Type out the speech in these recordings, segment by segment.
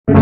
Today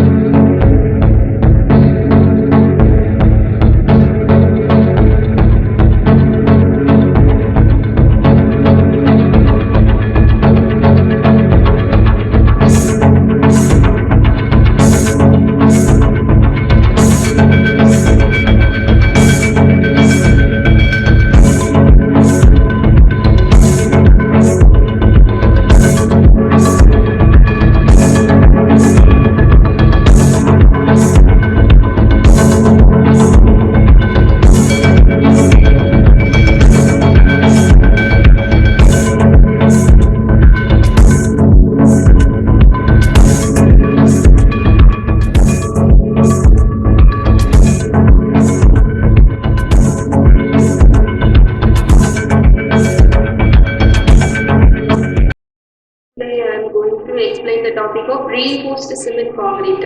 I am going to explain the topic of reinforced cement concrete,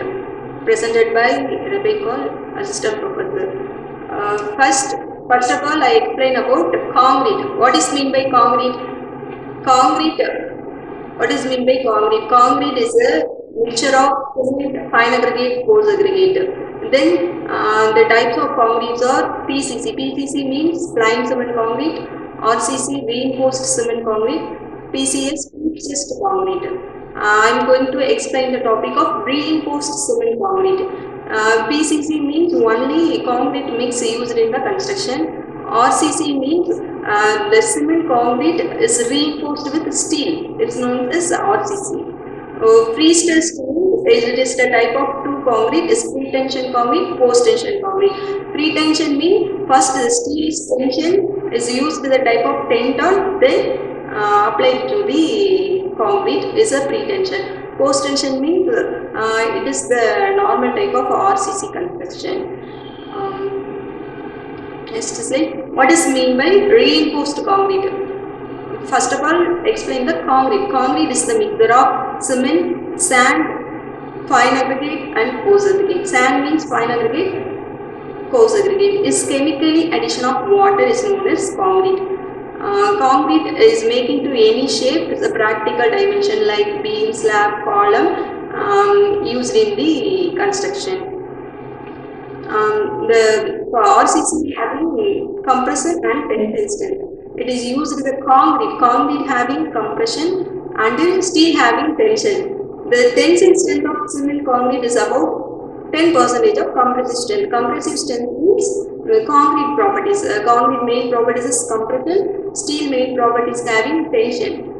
presented by Rebekhal, Assistant Professor. First of all, I explain about concrete. What is mean by concrete? Concrete. What is mean by concrete? Concrete is a mixture of cement, fine aggregate, coarse aggregate. Then the types of concretes are PCC. PCC means plain cement concrete. RCC reinforced cement concrete. PCS just concrete. I am going to explain the topic of reinforced cement concrete. PCC means only concrete mix used in the construction. RCC means the cement concrete is reinforced with steel. It's known as RCC. Freestyle steel is the type of two concrete is pre-tension concrete, post-tension concrete. Pre-tension means first the steel tension is used with the type of tension, then applied to the concrete is a pre-tension. Post-tension means it is the normal type of RCC construction. Next slide. What is mean by reinforced concrete? First of all, explain the concrete. Concrete is the mixture of cement, sand, fine aggregate and coarse aggregate. Sand means fine aggregate, coarse aggregate. Is chemically addition of water is known as concrete. Concrete is making to any shape is a practical dimension like beam, slab, column used in the construction. The RCC having compression and tensile strength. It is used with the concrete having compression and steel having tension. The tensile strength of cement concrete is about 10% of compressive strength. Compressive strength means concrete properties. Concrete main properties is compression. Steel main properties having tension.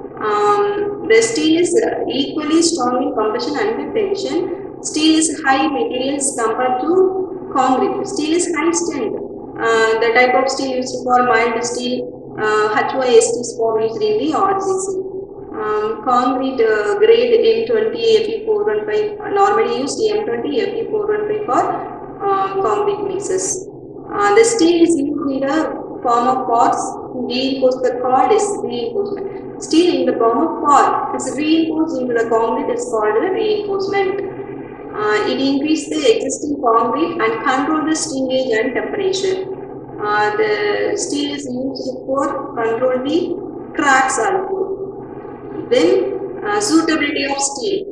The steel is equally strong in compression and tension. Steel is high materials compared to concrete. Steel is high strength. The type of steel used for mild steel, HYST is formed used in the RCC. Concrete grade M20 Fe415 normally used M20 Fe415 for concrete mixes. The steel is used in the form of parts. Reinforced the cord is reinforcement. Steel in the form of part is reinforced into the concrete is called the reinforcement. It increases the existing concrete and control the strainage and temperature. The steel is used for control the cracks also. Then suitability of steel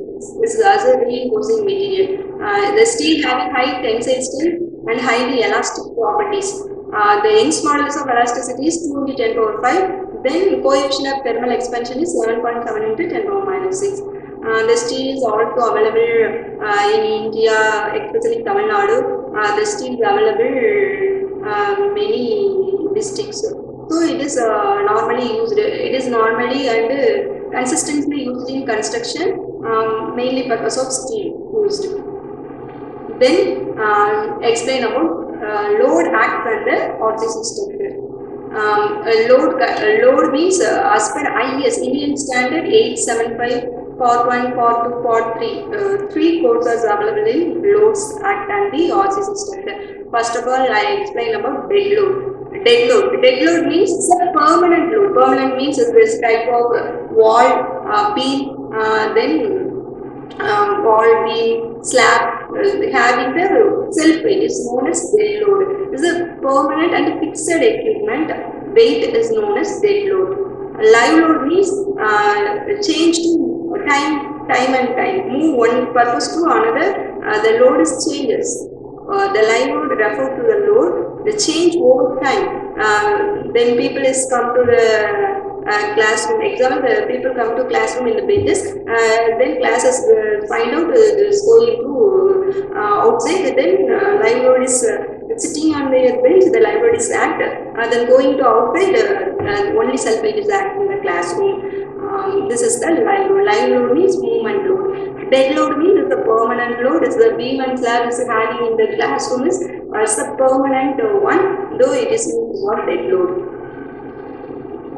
is as a reinforcing material. The steel having high tensile strength and highly elastic properties. The Young's modulus of elasticity is 2 into 10 power 5. Then coefficient of thermal expansion is 7.7 into 10 power minus 6. The steel is also available in India, especially Tamil Nadu. The steel is available many districts. So it is normally used. It is normally and consistently used in construction, mainly purpose of steel used. Then explain about load act and the RCC structure. Load means as per IS Indian Standard 875 Part 1, Part 2, Part 3. Three codes are available in loads act and the RCC structure. First of all, I explain about dead load. Dead load means it's a permanent load. Permanent means this type of wall, beam, then wall, beam, slab having the self weight is known as dead load. This is a permanent and fixed equipment. Weight is known as dead load. Live load means change to time time and time. Move one purpose to another, the load is changes. The live load refer to the load, the change over time. Then people is come to the classroom. Example, the people come to classroom in the benches. Then classes find out is going to outside. Then live load is sitting on their bench. The live load is act. Then going to outside, only sulfate is act in the classroom. This is the live load. Live load means movement load. Dead load means the permanent load. Is the beam and slab is having in the classroom is a permanent one, though it is not dead load.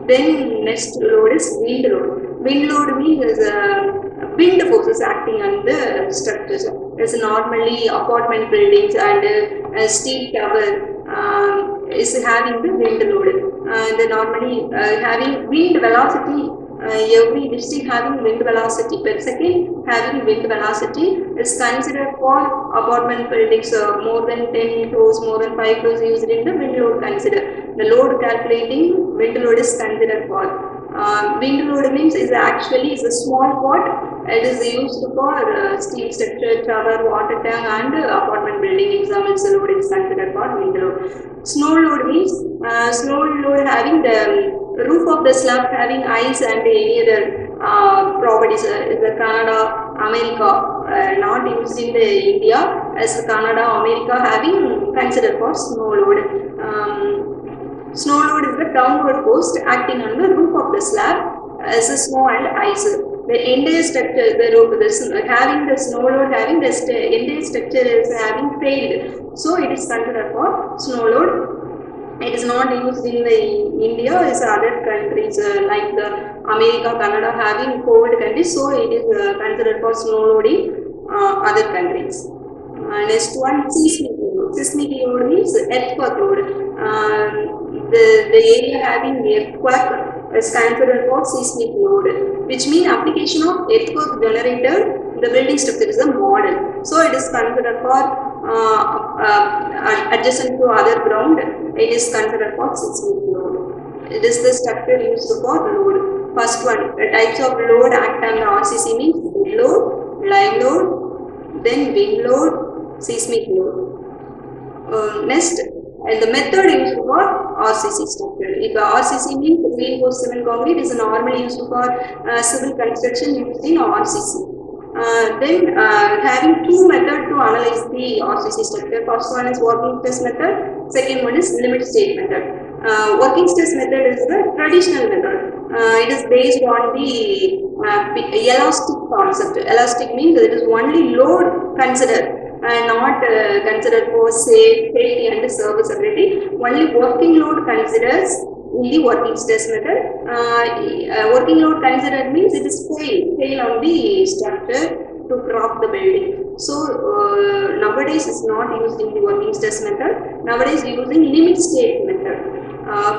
Then next load is wind load. Wind load means wind forces acting on the structures. It's normally apartment buildings and steel tower is having the wind load. They normally having wind velocity. Every district having wind velocity per second, having wind velocity is considered for apartment buildings more than 10 floors, more than 5 floors used in the wind load consider. The load calculating wind load is considered for. Wind load means is actually is a small part. It is used for steel structure, tower, water tank and apartment building. Examples load is considered for wind load. Snow load means snow load having the roof of the slab having ice and any other properties. The Canada, America, not used in the India, as Canada, America having considered for snow load. Snow load is the downward force acting on the roof of the slab as a snow and ice. The entire structure, the roof, having the snow load, having the entire structure is having failed. So it is considered for snow load. It is not used in the India, as other countries like the America, Canada having cold countries, so it is considered for snow load in other countries. Next one, seismic load. Seismic load means earthquake load. The area having earthquake is considered for seismic load, which means application of earthquake generator. The building structure is a model, so it is considered for adjacent to other ground. It is considered for seismic load. It is the structure used for load. First one, the types of load act on the RCC means dead load, live load, then wind load, seismic load. Next, the method used for RCC structure. If RCC means reinforced cement concrete, is normally used for civil construction used in RCC. Then having two methods to analyze the RCC structure. First one is working stress method. Second one is limit state method. Working stress method is the traditional method. It is based on the elastic concept. Elastic means it is only load considered and not considered for safety and serviceability. Only working load considers in the working stress method. Working load considered means it is fail on the structure to prop the building. So nowadays it's not used in the working stress method. Nowadays using limit state method.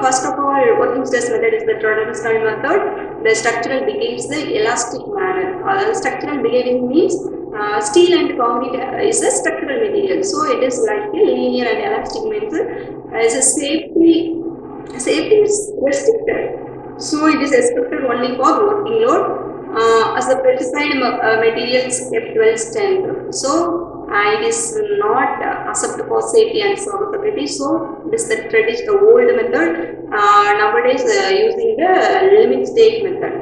First of all, working stress method is the traditional method. The structural behaves the elastic manner. Structural behaving means steel and concrete is a structural material, so it is like a linear and elastic method. As a safety is restricted, so it is expected only for working load. As a pesticide materials kept well strength, so it is not accepted for safety and serviceability. So this is the traditional old method. Nowadays using the limit state method.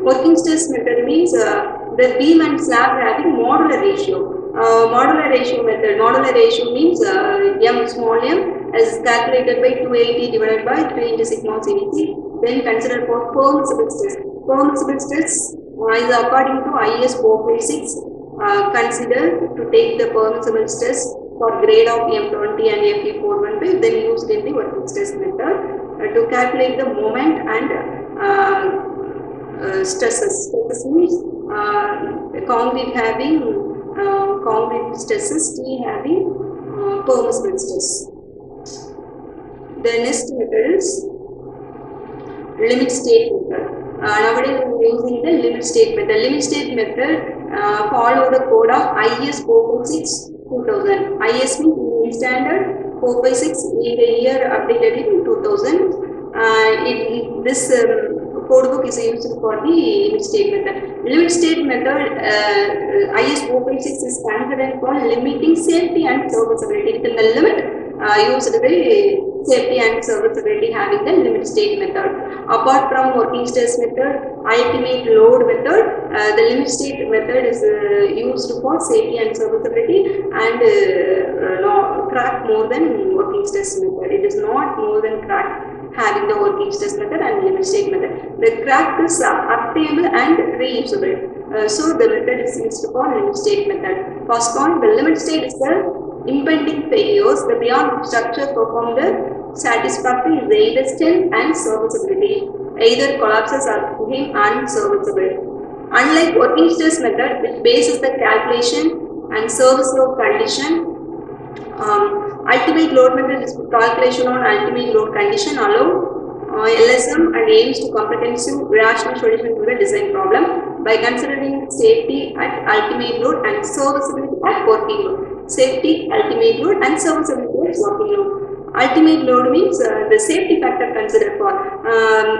Working stress method means the beam and slab having modular ratio. Modular ratio method. Modular ratio means m small m is calculated by 280 divided by 3 into sigma CDC. Then considered for permissible stress. Permissible stress is according to IS 456 considered to take the permissible stress for grade of M20 and FE 415, then used in the working stress method to calculate the moment and stresses. Stresses means concrete having concrete stresses, steel having permissible stress. The next method is limit state method. Nowadays we are using the limit state method. Limit state method follow the code of IS 456 2000. IS means Indian Standard 456 in the year updated in 2000. This code book is used for the limit state method. Limit state method IS 456 is considered for limiting safety and serviceability. Within the limit used the safety and serviceability having the limit state method. Apart from working stress method, ultimate load method, the limit state method is used for safety and serviceability and crack more than working stress method. It is not more than crack having the working stress method and limit state method. The crack is obtainable and reusable. So the method is used for limit state method. First point, the limit state is the impending failures, the beyond structure perform the satisfactory is either strength and serviceability, either collapses or became unserviceable. Unlike working stress method, which bases the calculation and service load condition, ultimate load method is calculation on ultimate load condition allow LSM and aims to comprehensive rational solution to the design problem by considering safety at ultimate load and serviceability at working load. Safety, ultimate load and serviceability at working load. Ultimate load means the safety factor considered for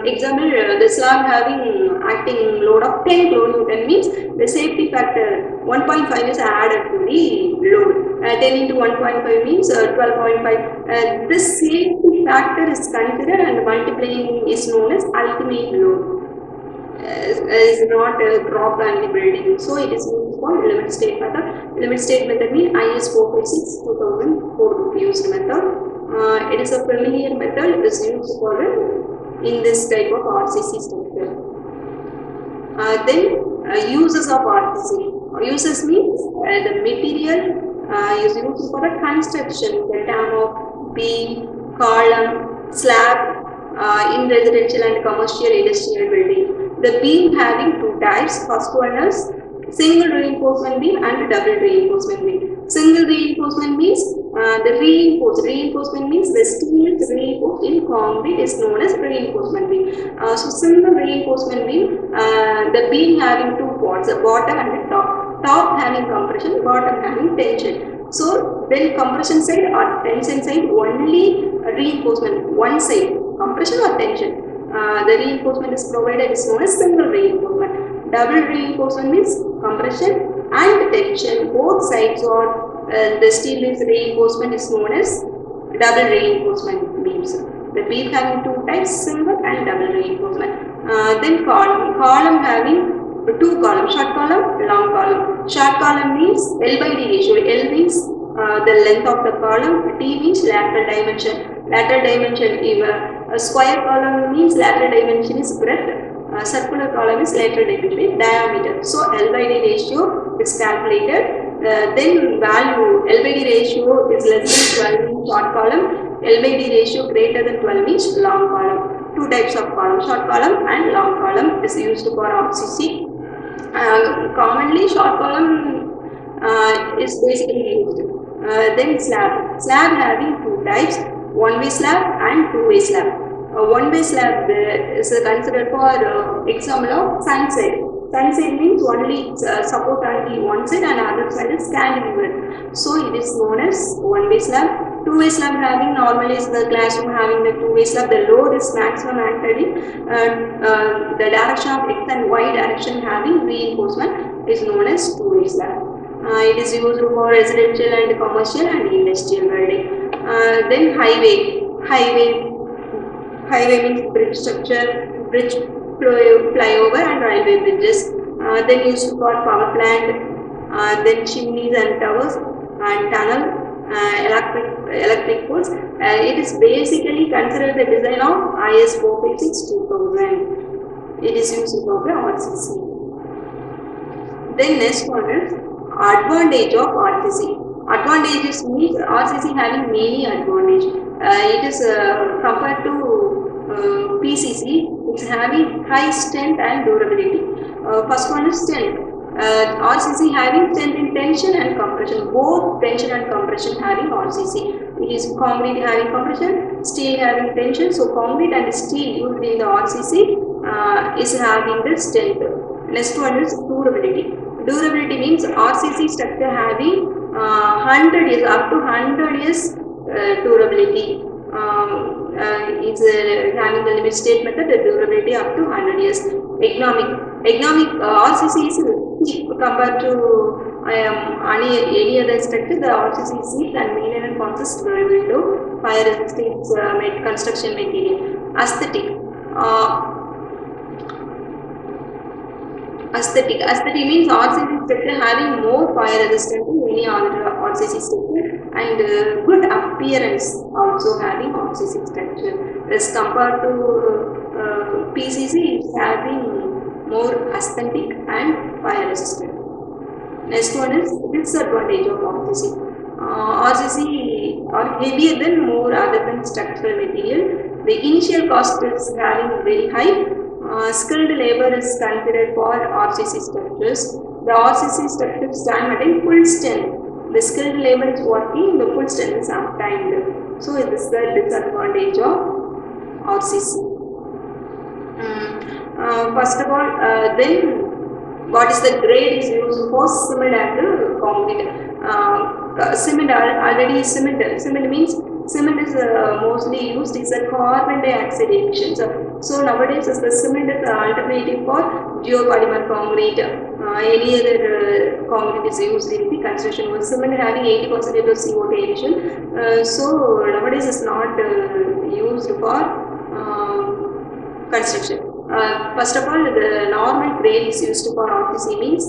example the slab having acting load of 10 kilonewton means the safety factor 1.5 is added to the load. 10 into 1.5 means 12.5. This safety factor is considered and multiplying is known as ultimate load. Is not a drop on the building, so it is used for limit state method. Limit state method means IS 456 2004 used method. It is a familiar method. It is used for in this type of RCC structure. Then uses of RCC. Uses means the material is used for the construction, the term of beam, column, slab in residential and commercial industrial building. The beam having two types. First one is single reinforcement beam and double reinforcement beam. Single reinforcement means the reinforcement means the steel is reinforced in concrete is known as reinforcement beam. So single reinforcement beam, the beam having two parts, the bottom and the top. Top having compression, bottom having tension. So then compression side or tension side only reinforcement, one side compression or tension. The reinforcement is provided is known as single reinforcement. Double reinforcement means compression and tension. Both sides or the steel is reinforcement is known as double reinforcement beams. The beam having two types, single and double reinforcement. Then column having two columns, short column, long column. Short column means L by D ratio. L means the length of the column, D means lateral dimension. Lateral dimension, a square column means lateral dimension is breadth, circular column is lateral dimension diameter. So L by D ratio is calculated. Then value L by D ratio is less than 12 means short column, L by D ratio greater than 12 means long column. Two types of column, short column and long column is used for RCC. Commonly short column is basically used. Then slab having two types, one-way slab and two-way slab. One-way slab is considered for example of sun side. Sun side means only support only one side and other side is cantilever. So it is known as one-way slab. Two-way slab having normally is the classroom having the two-way slab. The load is maximum anchored in the direction of X and Y direction having reinforcement is known as two-way slab. It is used for residential and commercial and industrial building. Then highway means bridge structure, bridge flyover and railway bridges. Then used for power plant, then chimneys and towers and tunnel, electric poles. It is basically considered the design of IS 456 2000. It is used for the RCC. Then next one is advantage of RCC. Advantages means RCC having many advantages. It is compared to PCC, it's having high strength and durability. First one is strength. RCC having strength in tension and compression. Both tension and compression having RCC. It is concrete having compression, steel having tension. So concrete and steel used in the RCC is having the strength. Next one is durability. Durability means RCC structure having 100 years, up to 100 years durability. is having the limit state method, the durability up to 100 years. Economic RCC is cheap compared to any other structure. The RCC is cheap and maintenance cost is very low. Fire resistance construction material. Aesthetic means RCC structure having more fire resistance than any other RCC structure, and good appearance also having RCC structure. As compared to PCC, it's having more aesthetic and fire resistant. Next one is disadvantage of RCC. RCC are heavier than more other than structural material. The initial cost is having very high. Skilled labor is considered for RCC structures. The RCC structures stand at full strength. The skilled labor is working, the full strength is obtained. So this is the disadvantage of RCC. First of all, then what is the grade is used for cement and concrete. Cement means cement is mostly used as a carbon dioxide emissions. So nowadays the cement is the alternative for geopolymer concrete. Any other concrete is used in the construction. With cement having 80% of CO2 emission. So nowadays is not used for construction. First of all, the normal grade is used for RCC means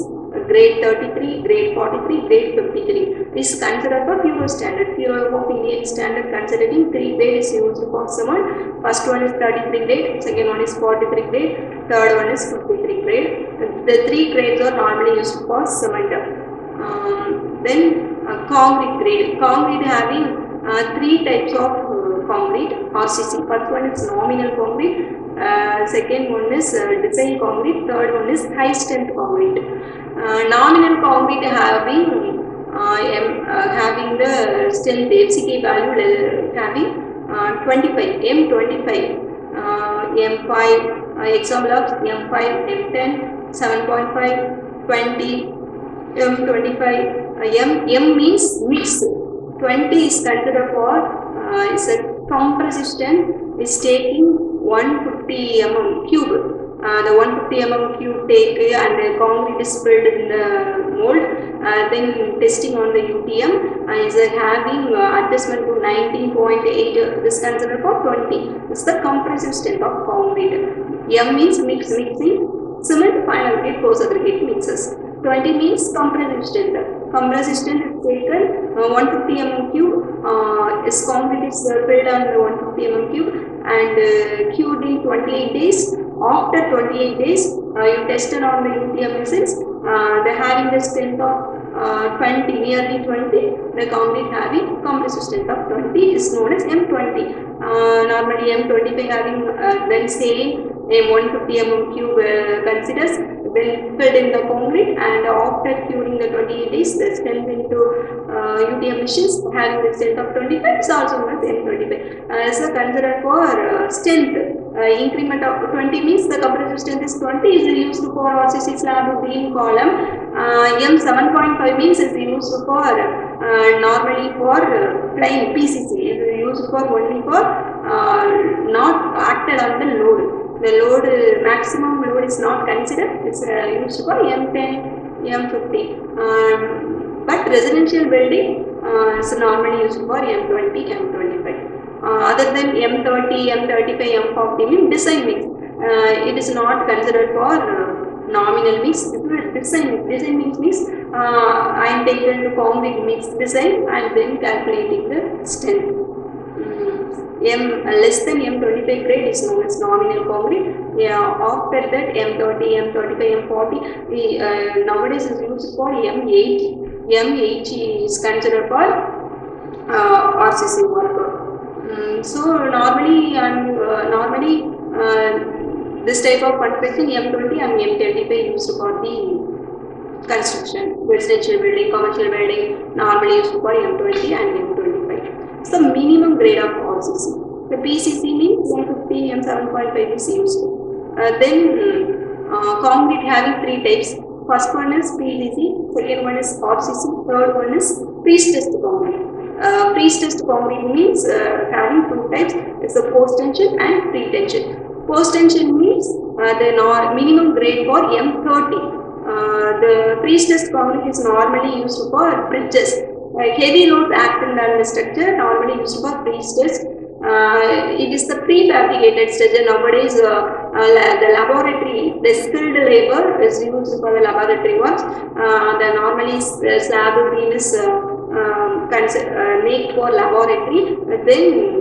grade 33, grade 43, grade 53 is considered for Bureau standard. Bureau of Indian standard considering 3 grades is used for cement. First one is 33 grade, second one is 43 grade, third one is 53 grade. The 3 grades are normally used for cement. Then concrete grade. Concrete having 3 types of concrete RCC. First one is nominal concrete. Second one is design concrete, third one is high strength concrete. Nominal concrete having the strength FCK value having 25 M25 M5 example of M5 M10 7.5 20 M25 M means mix. 20 is considered for is a compressive strength is taking 150 mm cube. The 150 mm cube take and the concrete is filled in the mold. Then testing on the UTM is having adjustment to 19.8. This considered for 20. This is the compressive strength of concrete. M means mixing cement, final grade, post aggregate mixes. 20 means compressive strength. Compressive strength is taken 150 mm cube. Is concrete is filled on the 150 mm cube and queued in 28 days. After 28 days, you tested on the UTM machines. They having the strength of 20, nearly 20. The concrete having compressive strength of 20 is known as M20. Normally M25 having then same M150 mm cube considers when filled in the concrete, and after curing the 28 days, the strength into UTM machines having the strength of 25 is also known as M25. So considered for strength. Increment of 20 means the compressive strength is 20 is used for RCC slab beam column. M7.5 means is used for normally for plain PCC is used for only for not acted on the load. The load maximum load is not considered. It's used for M10, M50. But residential building is normally used for M20, M25. Other than M30, M35, M40 means design mix. It is not considered for nominal mix. Design mix means I am taking the concrete mix design and then calculating the strength. M less than M25 grade is known as nominal concrete. After that M30, M35, M40 nowadays is used for M80. M80 is considered for RCC work. So normally this type of construction M20 and M35 used for the construction, residential building, commercial building, normally used for M20 and M25. So minimum grade of RCC. The PCC means M50, M7.5 is used. Then concrete having 3 types. First one is PCC, second one is RCC, third one is pre-stressed concrete. Pre-stressed concrete means having two types. It's the post-tension and pre-tension. Post-tension means the minimum grade for M30. The pre-stressed concrete is normally used for bridges. Heavy loads acting on the structure normally used for pre-stress. It is the prefabricated structure nowadays. The laboratory, the skilled labor is used for the laboratory works. The normally slab beam is made for laboratory. Then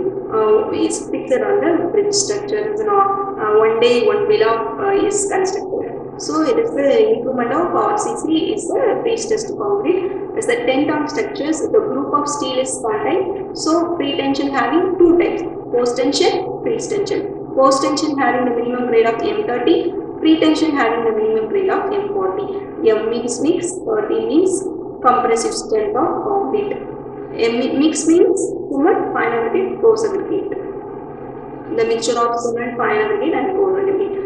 is fixed on the bridge structure. One day one block is constructed. So it is the improvement of RCC is the pre-stressed concrete. As the 10-ton structures, the group of steel is contained. So pre-tension having two types: post-tension, pre-tension. Post-tension having the minimum grade of M30, pre-tension having the minimum grade of M40. M means mix, 30 means compressive strength of concrete. Mix means cement, fine aggregate, coarse aggregate. The mixture of cement, fine aggregate and coarse aggregate.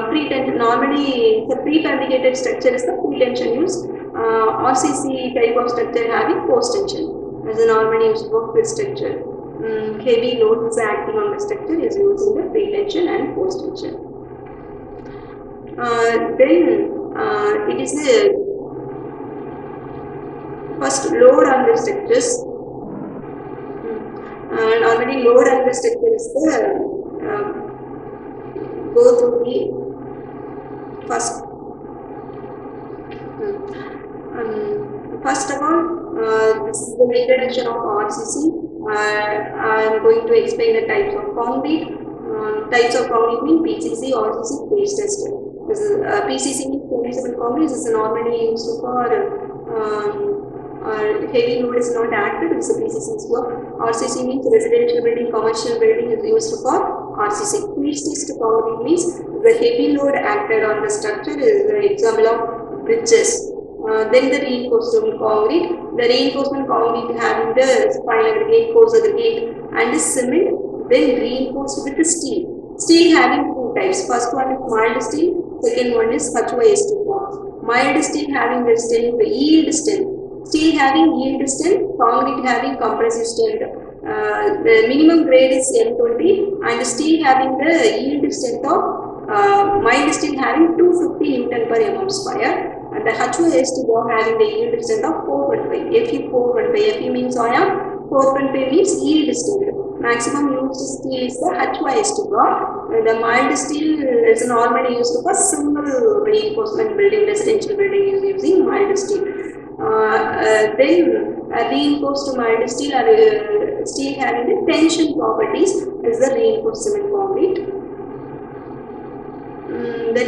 Pre-tension, normally the prefabricated structure is the pre-tension use. RCC type of structure having post-tension as a normally used for this structure. Heavy loads acting on the structure is used in the pre-tension and post-tension. Then it is a first load on the structures. Normally load on the structure is the go through the first. First of all, this is the introduction of RCC. I am going to explain the types of concrete. Types of concrete mean PCC, RCC, phase test. This is PCC means permissible concrete. This is normally used for heavy load is not active. This is PCC is for. RCC means residential building, commercial building is used for RCC. Phase test concrete means the heavy load acted on the structure is the example of bridges. Then the reinforcement concrete. The reinforcement concrete having the fine aggregate, coarse aggregate and the cement, then reinforced with the steel. Steel having two types. First one is mild steel, second one is HYST. Mild steel having the strength, the yield strength. Steel having yield strength, concrete having compressive strength. The minimum grade is M20 and steel having the yield strength of mild steel having 250 Newton per mm square. And the HYST bar having the yield strength of 4.5. Fe 4.5. Fe means iron. 4.5 means yield strength. Maximum used steel is the HYST bar. The mild steel is normally used for single reinforcement building, residential building is using mild steel. Then reinforced mild steel or steel having the tension properties is the reinforced cement concrete. Then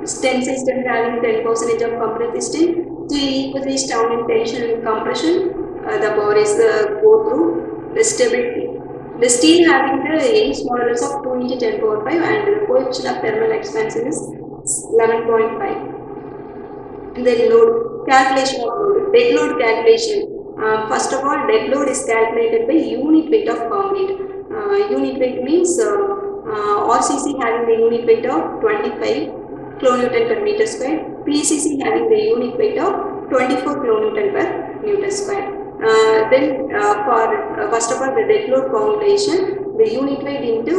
tensile strength having 10% of compressive strength. Steel equally strong in tension and compression. The bar is go through the stability. The steel having the Young's modulus of 2 into 10 power 5 and the coefficient of thermal expansion is 11.5. Then load, calculation of load, dead load calculation. First of all, dead load is calculated by unit weight of concrete. Unit weight means RCC having the unit weight of 25 kilonewton per meter square, PCC having the unit weight of 24 kilonewton per meter square. Then for first of all the dead load calculation, the unit weight into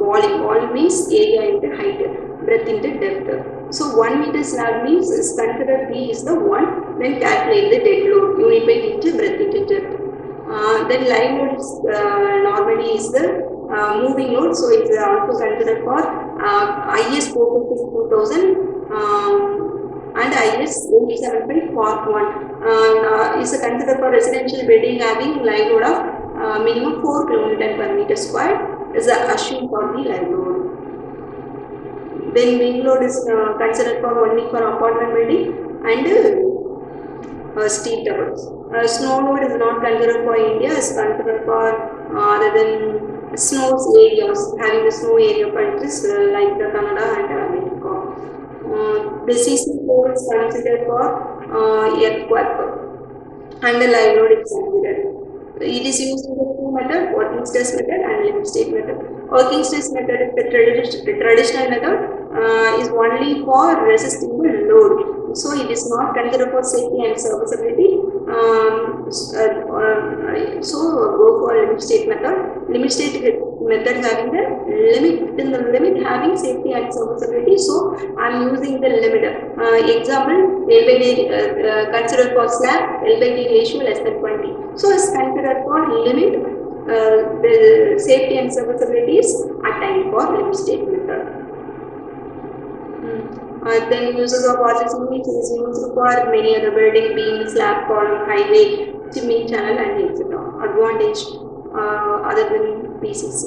volume means area into height, breadth into depth. So 1 meter slab means is considered B is the 1, then calculate the dead load, unit weight into breadth into depth. Then live load is normally is the moving load, so it is also considered for IS 450-2000 and IS 87 Part 1 is considered for residential building having live load of minimum 4 kN per meter square is assumed for the live load. Then wing load is considered for only for apartment building and steel towers. Snow load is not considered for India, is considered for other than snow areas, having the snow area countries like the Canada and America. The seasonal load is considered for earthquake and the live load is considered. It is used in the two method, working stress method and limit state method. Working stress method is the traditional method is only for resisting the load. So it is not considered for safety and serviceability. So go for limit state method. Limit state method having the limit in the limit having safety and serviceability. So I am using the limit. Example, L by D considered for slab, L by D ratio less than 20. So it's considered for limit. The safety and serviceability is attained for limit state method. Then uses of RCC is used for many other building, beam, slab, column, highway, chimney, channel, and etc. Advantage other than PCC.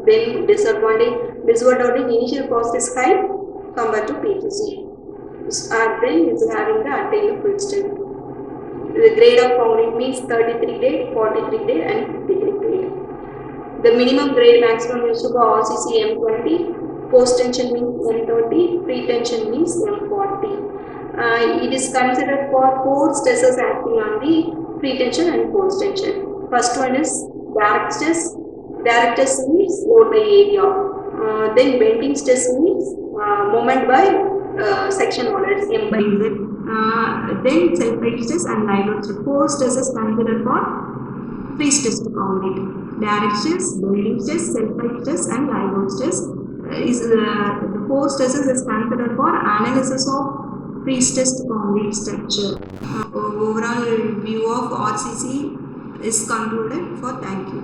Then disadvantage initial cost is high compared to PCC. Then it's having the attained full strength. The grade of concrete means 33 grade, 43 grade, and 53 grade. The minimum grade maximum used for RCC M20. Post tension means M30, pre-tension means M40. It is considered for 4 stresses acting on the pre-tension and post tension. First one is direct stress. Direct stress means load by area. Then bending stress means moment by section orders M by Z. Then self-weight stress and live load stress. 4 stresses considered for pre-stress concrete. Direct stress, bending stress, self-weight stress, and live load stress. The 4 stresses is considered for analysis of pre-stressed concrete structure. Overall view of RCC is concluded. Thank you.